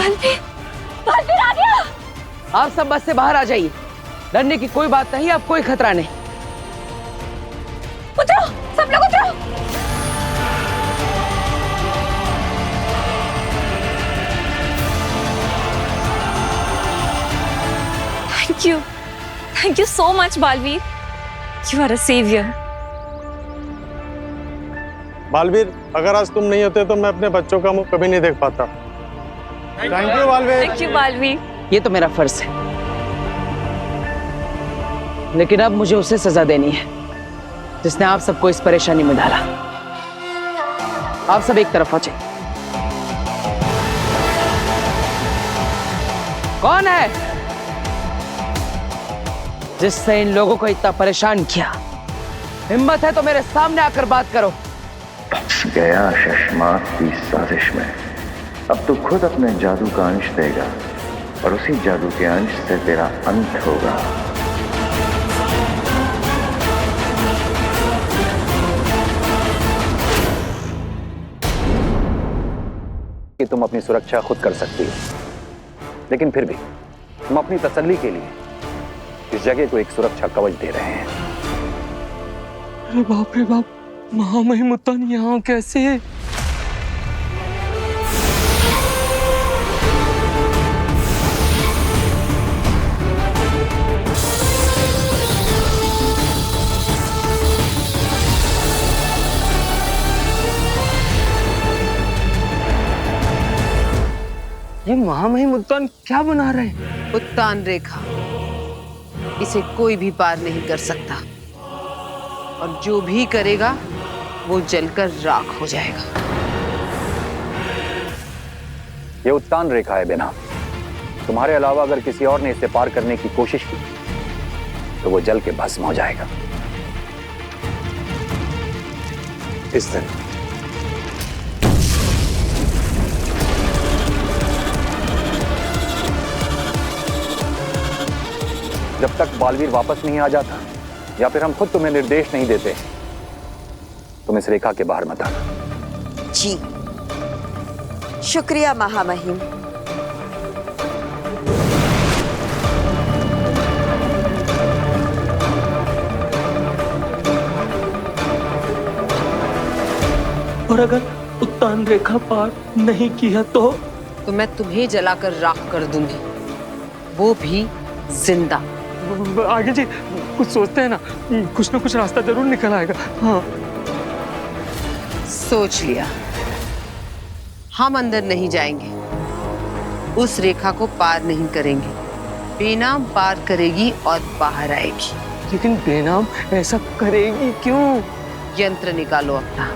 बालवीर, बालवीर आ गया। आप सब बस से बाहर आ जाइए। डरने की कोई बात नहीं, अब कोई खतरा नहीं। उतरो, सब लोग उतरो। Thank you so much, Baalveer. You are a savior. Baalveer, अगर आज तुम नहीं होते तो मैं अपने बच्चों का मुंह कभी नहीं देख पाता। Thank you Baalveer. Thank you, Baalveer. ये तो मेरा फर्ज है, लेकिन अब मुझे उसे सजा देनी है जिसने आप सबको इस परेशानी में डाला। आप सब एक तरफ आ जाइए। कौन है जिसने इन लोगों को इतना परेशान किया? हिम्मत है तो मेरे सामने आकर बात करो। फंस गया शशमात की साजिश में। अब तू खुद अपने जादू का अंश देगा और उसी जादू के अंश से तेरा अंत होगा। कि तुम अपनी सुरक्षा खुद कर सकती हो, लेकिन फिर भी हम अपनी तसल्ली के लिए इस जगह को एक सुरक्षा कवच दे रहे हैं। अरे बाप रे बाप, महामहिमोत्तान यहाँ कैसे है? ये महामहिमोत्तान क्या बना रहे हैं? उत्तान रेखा, इसे कोई भी पार नहीं कर सकता, और जो भी करेगा वो जलकर राख हो जाएगा। ये उत्तान रेखा है बेना। तुम्हारे अलावा अगर किसी और ने इसे पार करने की कोशिश की तो वो जल के भस्म हो जाएगा। इस दिन जब तक बालवीर वापस नहीं आ जाता या फिर हम खुद तुम्हें निर्देश नहीं देते, तुम इस रेखा के बाहर मत आना। जी, शुक्रिया महामहिम। और अगर उत्तान रेखा पार नहीं किया तो मैं तुम्हें जलाकर राख कर दूंगी, वो भी जिंदा। आगे जी कुछ सोचते हैं ना, कुछ ना कुछ रास्ता जरूर निकल आएगा। हाँ, सोच लिया। हम अंदर नहीं जाएंगे, उस रेखा को पार नहीं करेंगे। बेनाम पार करेगी और बाहर आएगी। लेकिन बेनाम ऐसा करेगी क्यों? यंत्र निकालो अपना।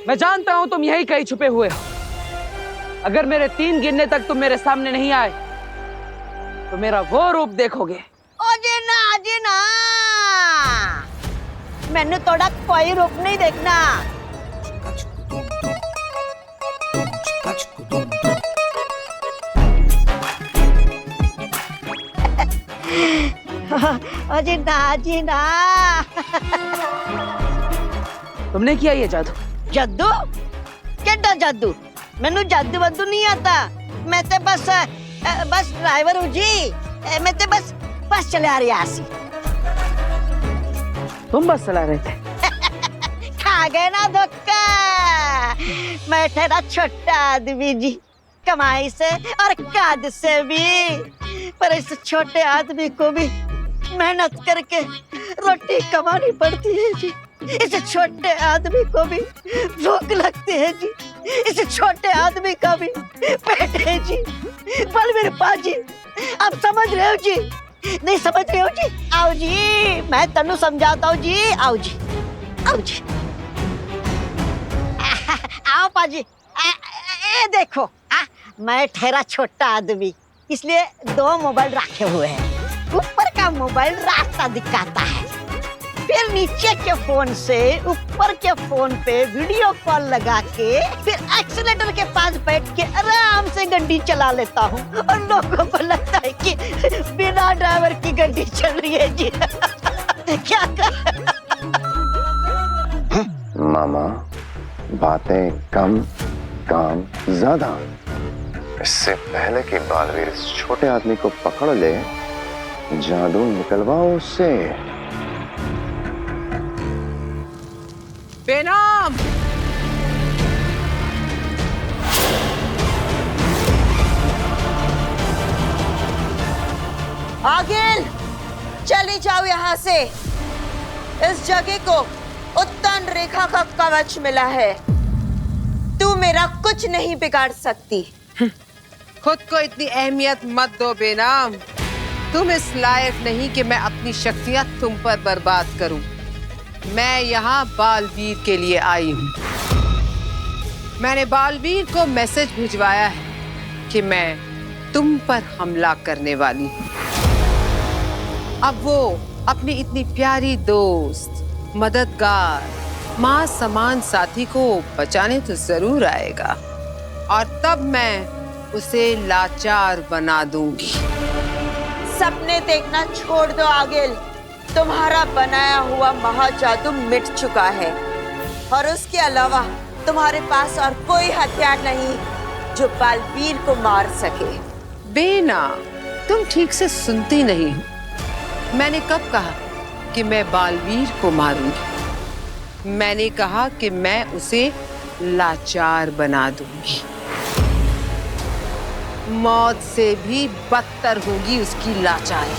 मैं जानता हूं तुम यही कहीं छुपे हुए हो। अगर मेरे 3 गिनने तक तुम मेरे सामने नहीं आए तो मेरा वो रूप देखोगे। जी ना, मैंने थोड़ा कोई रूप नहीं देखना। जी ना। तुमने किया ये जादू? जादू? केड़ा जादू? मैनू जादू वादू नहीं आता। मैं ते बस ड्राइवर हूँ जी। मैं ते बस चला रहा सी। तुम बस चला रहे थे? खा गए ना धोखा। मैं ठहरा छोटा आदमी जी, कमाई से और काद से भी, पर इस छोटे आदमी को भी मेहनत करके रोटी कमानी पड़ती है जी। इस छोटे आदमी को भी भूख लगती है जी। इस छोटे आदमी का भी पेट है जी। बलवीर पाजी, आप समझ रहे हो जी? नहीं समझ रहे हो जी? आओ जी, मैं तनु समझाता हूँ जी। आओ जी, आओ जी। आओ पाजी। ए देखो, मैं ठहरा छोटा आदमी, इसलिए 2 मोबाइल रखे हुए हैं। ऊपर का मोबाइल रास्ता दिखाता है, फिर नीचे के फोन से ऊपर के फोन पे वीडियो कॉल लगा के फिर एक्सीलेटर के पास बैठ के आराम से गाड़ी चला लेता हूँ, और लोगों को लगता है कि बिना ड्राइवर की गाड़ी चल रही है जी। क्या कर मामा, बातें कम, काम ज्यादा। इससे पहले कि बालवीर इस छोटे आदमी को पकड़ ले, जादू निकलवाओ उससे। बेनाम! आगिल, चली जाओ यहाँ से। इस जगह को उत्तन रेखा का कवच मिला है। तू मेरा कुछ नहीं बिगाड़ सकती। खुद को इतनी अहमियत मत दो बेनाम। तुम इस लायक नहीं कि मैं अपनी शख्सियत तुम पर बर्बाद करूं। मैं यहाँ बालवीर के लिए आई हूँ। मैंने बालवीर को मैसेज भिजवाया है कि मैं तुम पर हमला करने वाली हूँ। अब वो अपनी इतनी प्यारी दोस्त, मददगार, माँ समान साथी को बचाने तो जरूर आएगा, और तब मैं उसे लाचार बना दूंगी। सपने देखना छोड़ दो आगिल। तुम्हारा बनाया हुआ महाजादू मिट चुका है, और उसके अलावा तुम्हारे पास और कोई हथियार नहीं जो बालवीर को मार सके। बेना, तुम ठीक से सुनती नहीं हो। मैंने कब कहा कि मैं बालवीर को मारूंगी? मैंने कहा कि मैं उसे लाचार बना दूंगी। मौत से भी बदतर होगी उसकी लाचारी।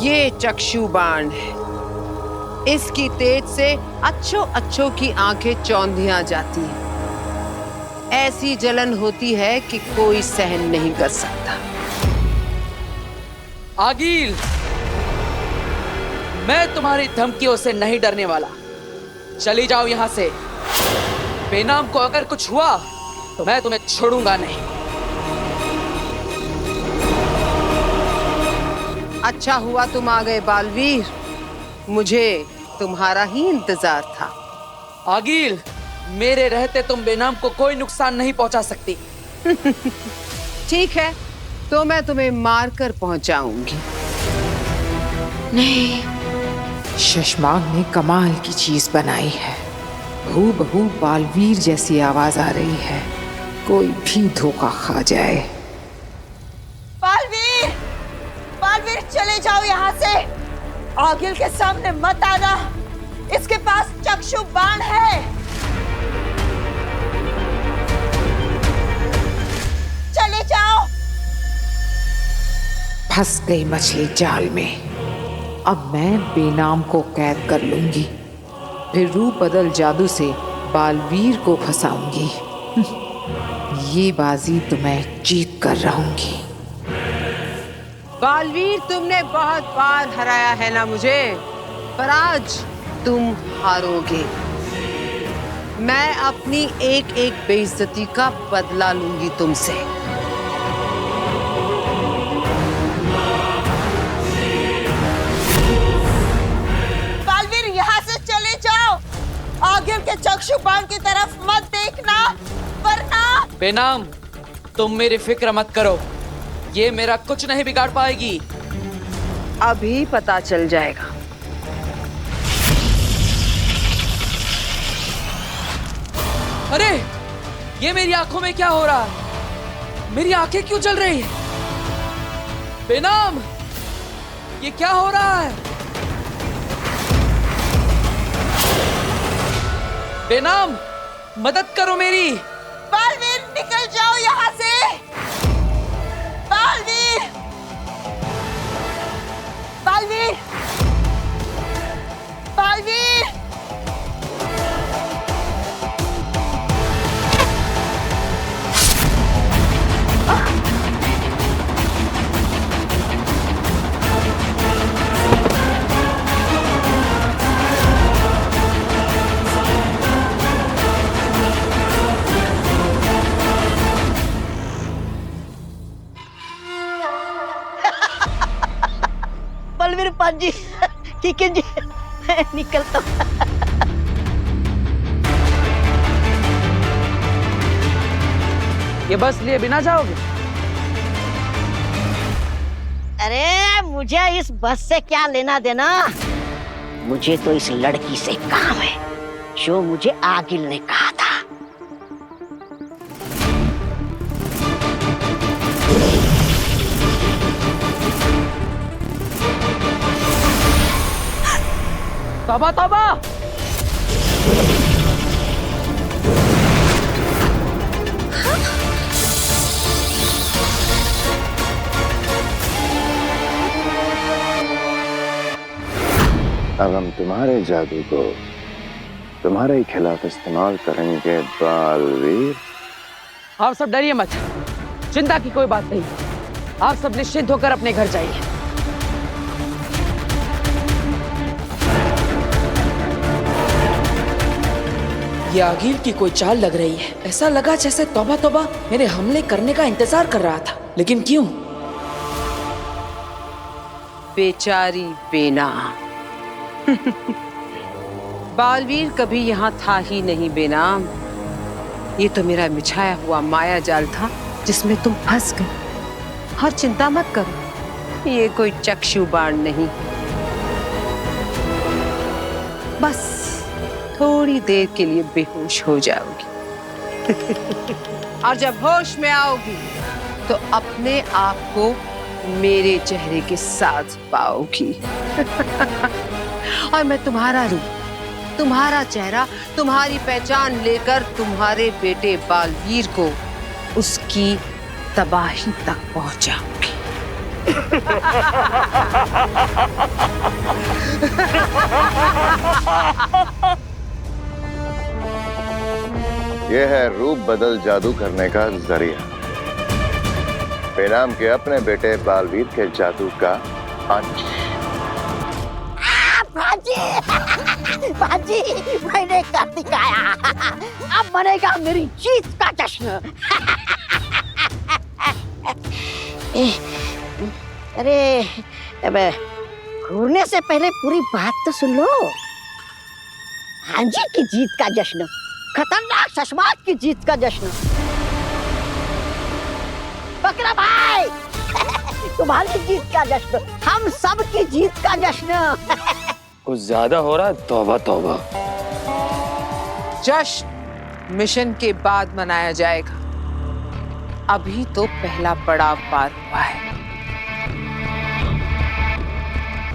ये चक्षु बाण है। इसकी तेज से अच्छों की आंखें चौंधियां जाती हैं। ऐसी जलन होती है कि कोई सहन नहीं कर सकता। आगिल, मैं तुम्हारी धमकियों से नहीं डरने वाला। चली जाओ यहाँ से। बेनाम को अगर कुछ हुआ तो मैं तुम्हें छोड़ूंगा नहीं। अच्छा हुआ तुम आ गए बालवीर। मुझे तुम्हारा ही इंतजार था। आगिल, मेरे रहते तुम बेनाम को कोई नुकसान नहीं पहुंचा सकती। ठीक है, तो मैं तुम्हें मारकर पहुंचाऊंगी। नहीं, शशमांक ने कमाल की चीज बनाई है। हूबहू बालवीर जैसी आवाज आ रही है। कोई भी धोखा खा जाए। बालवीर, बालवीर चले जाओ यहाँ से। आगिल के सामने मत आना। इसके पास चक्षु बाण है। चले जाओ। फंस गई मछली जाल में। अब मैं बेनाम को कैद कर लूंगी, फिर रूप बदल जादू से बालवीर को फंसाऊंगी। ये बाजी तो मैं जीत कर रहूंगी। बालवीर, तुमने बहुत बार हराया है ना मुझे, पर आज तुम हारोगे। मैं अपनी एक एक बेइज्जती का बदला लूंगी तुमसे। बालवीर, यहाँ से चले जाओ। आगिल के चक्षु बाण की तरफ मत देखना, वरना। बेनाम, तुम मेरी फिक्र मत करो। ये मेरा कुछ नहीं बिगाड़ पाएगी। अभी पता चल जाएगा। अरे, ये मेरी आंखों में क्या हो रहा है? मेरी आंखें क्यों जल रही है? बेनाम, ये क्या हो रहा है? बेनाम, मदद करो मेरी। बालवीर, निकल जाओ यहाँ से। बालवीर, बालवीर, बालवीर। बलवीर पाजी, ठीक है जी, निकलता हूं। ये बस लिए बिना जाओगे? अरे मुझे इस बस से क्या लेना देना, मुझे तो इस लड़की से काम है जो मुझे आगिल ने कहा था। तौबा तौबा! अब हम तुम्हारे जादू को तुम्हारे ही खिलाफ इस्तेमाल करेंगे बालवीर। आप सब डरिए मत, चिंता की कोई बात नहीं। आप सब निश्चिंत होकर अपने घर जाइए। ये आगिल की कोई चाल लग रही है। ऐसा लगा जैसे तौबा तौबा मेरे हमले करने का इंतजार कर रहा था, लेकिन क्यों? बेचारी बेनाम। बालवीर कभी यहाँ था ही नहीं बेनाम। ये तो मेरा बिछाया हुआ माया जाल था जिसमें तुम फंस गई। और चिंता मत करो, ये कोई चक्षु बाण नहीं, बस थोड़ी देर के लिए बेहोश हो जाओगी। और जब होश में आओगी तो अपने आप को मेरे चेहरे के साथ पाओगी। और मैं तुम्हारा रूप, तुम्हारा चेहरा, तुम्हारी पहचान लेकर तुम्हारे बेटे बालवीर को उसकी तबाही तक पहुंचाऊंगी। यह है रूप बदल जादू करने का जरिया, बेनाम के अपने बेटे बालवीर के जादू का अंश। बाजी, मैंने कर दिखाया। अब मनेगा मेरी जीत का जश्न। अरे अब घूरने से पहले पूरी बात तो सुन लो। हांजी की जीत का जश्न, खतरनाक शशमात की जीत का जश्न। बकरा भाई, तुम्हारी जीत का जश्न, हम सब की जीत का जश्न। कुछ ज्यादा हो रहा है। तौबा तौबा। जश्न मिशन के बाद मनाया जाएगा, अभी तो पहला पड़ाव पार हुआ है।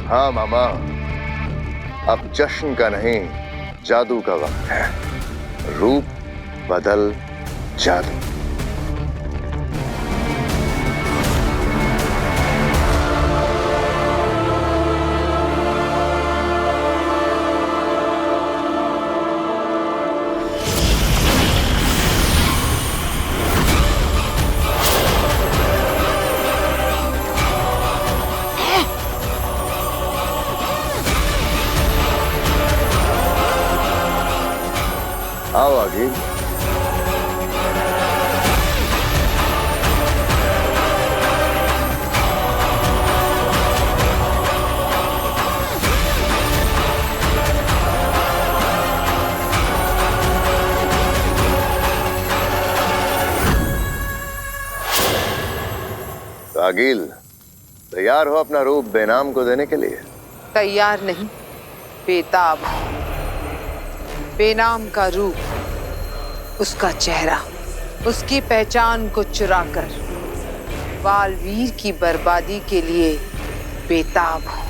हाँ मामा, अब जश्न का नहीं जादू का वक्त है। रूप बदल जादू। आओ आगे। आगिल, तैयार हो अपना रूप बेनाम को देने के लिए? तैयार नहीं, बेताब। बेनाम का रूप, उसका चेहरा, उसकी पहचान को चुराकर बालवीर की बर्बादी के लिए बेताब हूं।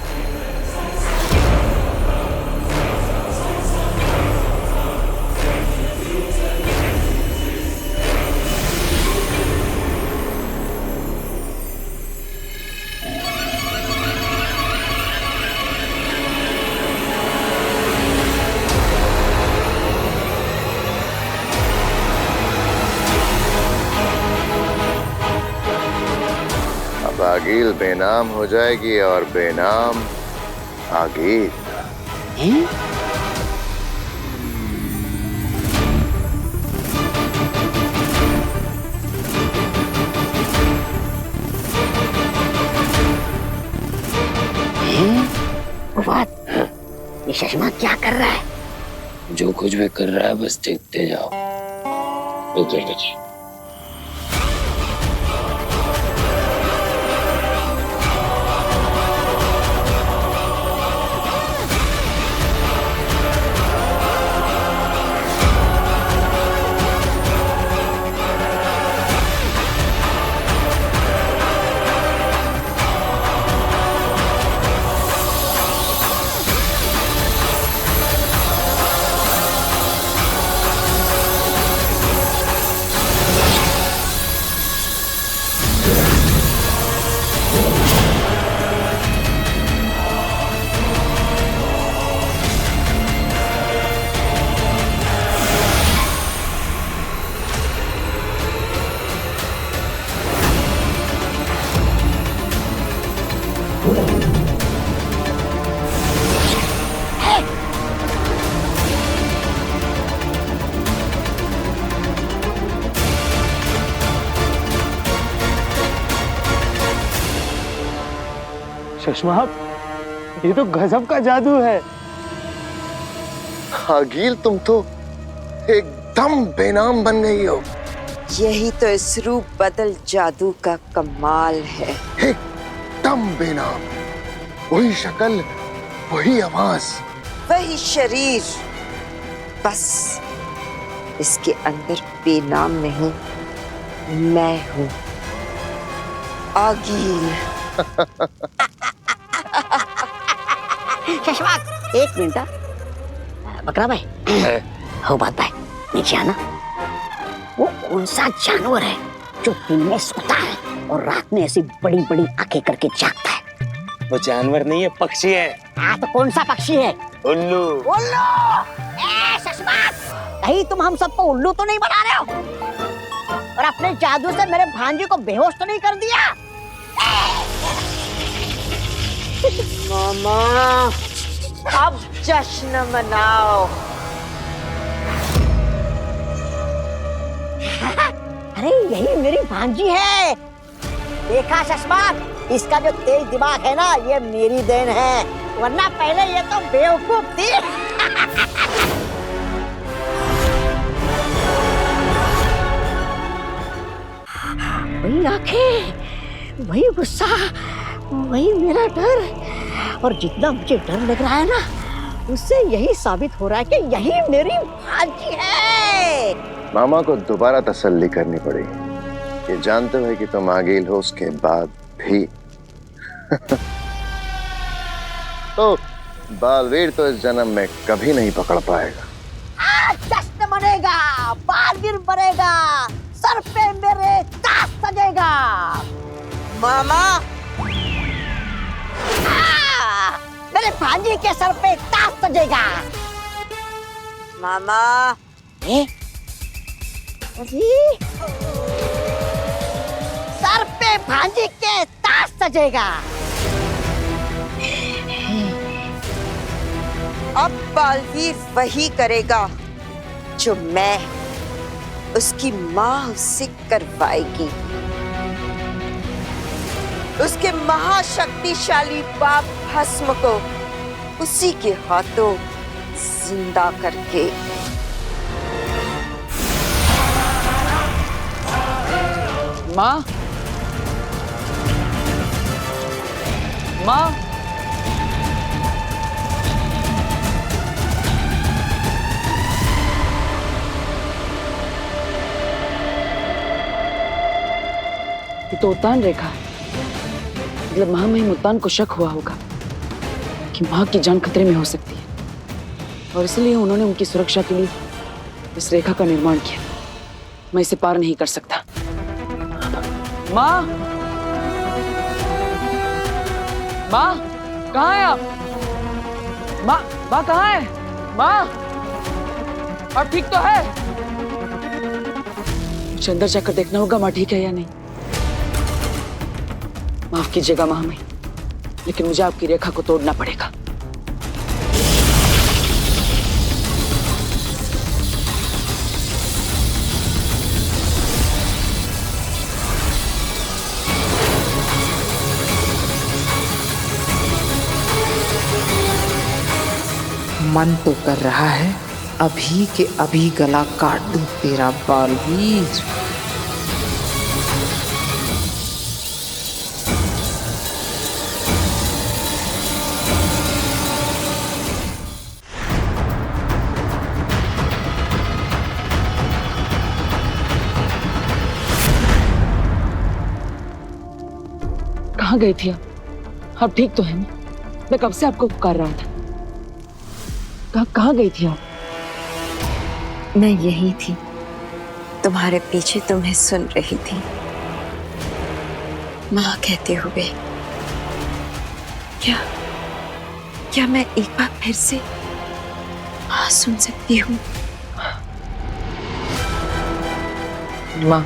आगिल बेनाम हो जाएगी और बेनाम आगिल। ये चश्मा क्या कर रहा है? जो कुछ भी कर रहा है बस देखते जाओ। चश्मा, ये तो गजब का जादू है। आगिल, तुम तो एकदम बेनाम बन गई हो। यही तो इस रूप बदल जादू का कमाल है। एकदम बेनाम, वही शक्ल, वही आवाज, वही शरीर, बस इसके अंदर बेनाम नहीं, मैं हूँ आगिल। चश्माक, एक मिनट। बकरा भाई, हो बात भाई, नीचे आना। वो कौन सा जानवर है जो दिन में सोता है और रात में ऐसी बड़ी बड़ी आंखें करके जागता है? वो जानवर नहीं है, पक्षी है। हाँ, तो कौन सा पक्षी है? उल्लू। उल्लू! ए चश्माक, कहीं तुम हम सबको उल्लू तो नहीं बना रहे हो? और अपने जादू से मेरे भांजे को बेहोश तो नहीं कर दिया? मामा, अब जश्न मनाओ। अरे यही मेरी भांजी है। देखा चश्माक, इसका जो तेज दिमाग है ना, ये मेरी देन है, वरना पहले ये तो बेवकूफ थी। वही आंखें, वही गुस्सा, वही मेरा डर। और जितना मुझे डर लग रहा है ना, उससे यही साबित हो रहा है कि यही मेरी भांजी है। मामा को दोबारा तसल्ली करनी पड़ेगी। ये जानते हुए कि तुम आगिल हो, उसके बाद भी तो बालवीर तो इस जन्म में कभी नहीं पकड़ पाएगा। जश्न मनेगा, बालवीर बनेगा, सर पे मेरे ताज सजेगा। मामा, मेरे भांजी के सर पे ताज सजेगा। मामा, सर पे भांजी के ताज सजेगा। अब बालवीर वही करेगा जो मैं, उसकी माँ उससे करवाएगी। उसके महाशक्तिशाली बाप भस्म को उसी के हाथों जिंदा करके। माँ, माँ, ये तो उतान रेखा है। मतलब महामहिम उतान को शक हुआ होगा कि माँ की जान खतरे में हो सकती है, और इसलिए उन्होंने उनकी सुरक्षा के लिए इस रेखा का निर्माण किया। मैं इसे पार नहीं कर सकता। माँ, माँ, कहाँ है आप? माँ, माँ कहाँ है? माँ, आप ठीक तो है? मुझे अंदर जाकर देखना होगा माँ ठीक है या नहीं। माफ कीजिएगा महामहिम, लेकिन मुझे आपकी रेखा को तोड़ना पड़ेगा। मन तो कर रहा है अभी के अभी गला काट दूं तेरा बालवीर। कहाँ गई थी आप ठीक तो है ना? मैं कब से आपको पुकार रहा था। कहाँ गई थी आप? मैं यही थी, तुम्हारे पीछे तुम्हें सुन रही थी। माँ कहते हुए क्या मैं एक बार फिर से हाँ सुन सकती हूँ? माँ,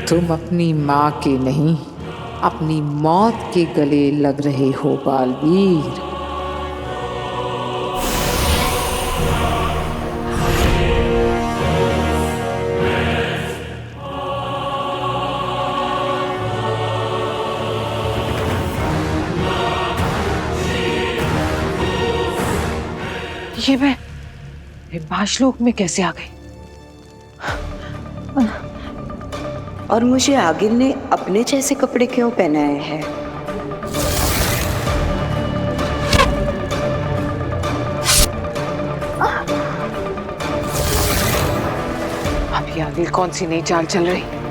तुम अपनी माँ के नहीं, अपनी मौत के गले लग रहे हो बालवीर। ये मैं बाशलोक में कैसे आ गई? और मुझे आगिल ने अपने जैसे कपड़े क्यों पहनाए हैं? अब ये आगिल कौन सी नई चाल चल रही?